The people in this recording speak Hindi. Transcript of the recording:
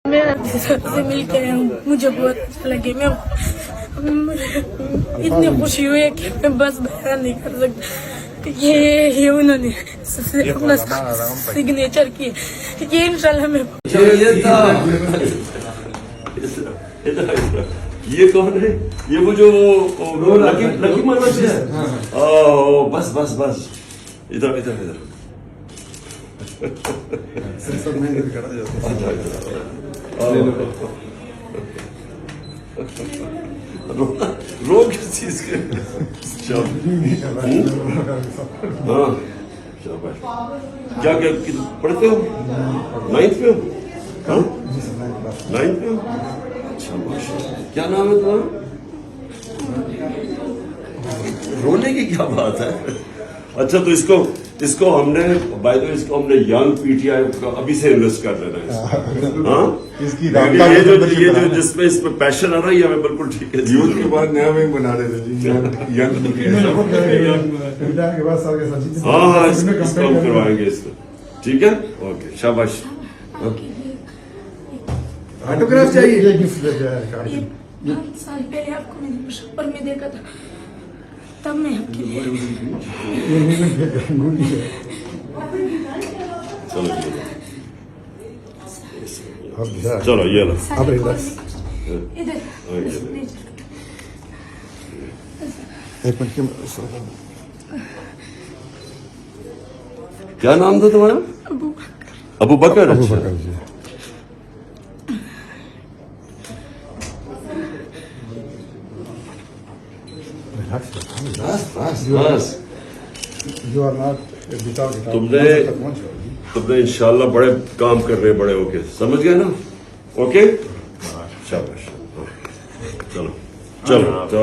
मैं सबसे मिल के आया हूँ, मुझे बहुत अच्छा लगे। मैं इतनी खुशी हुई है कि मैं बस बयान नहीं कर सकती। ये उन्होंने अपना सिग्नेचर किए, ये इंशाल्लाह मैं ये कौन है? ये वो जो लकी माना है। बस बस बस इधर इधर इधर रो किस चीज के? हाँ शाबाश। क्या क्या पढ़ते हो? 9th में हो? हाँ 9th में हो? शाबाश। क्या नाम है तुम्हारा? रोने की क्या बात है? अच्छा तो इसको हमने बाय द वे इसको हमने यंग पीटीआई का अभी से इन्वेस्ट कर देना है। हाँ ये जो जिसमें इसमें पैशन आ रहा है ये हमें बिल्कुल ठीक है। यूथ के बाद नया विंग बना रहे थे जी, यंग हाँ हाँ इसको हम करवाएंगे इसको। ठीक है ओके शाबाश। ऑटोग्राफ चाहिए। ये 5 साल पहले आपको मैंने मुशक्कर में देखा था, तब मैं आपके लिए चलो ये लो। इधर क्या नाम था तुम्हारा? अबू बकर। अच्छा बस तुमने इंशाल्लाह बड़े काम कर रहे हैं, बड़े होके, समझ गए ना? ओके शाबाश। चलो चलो तो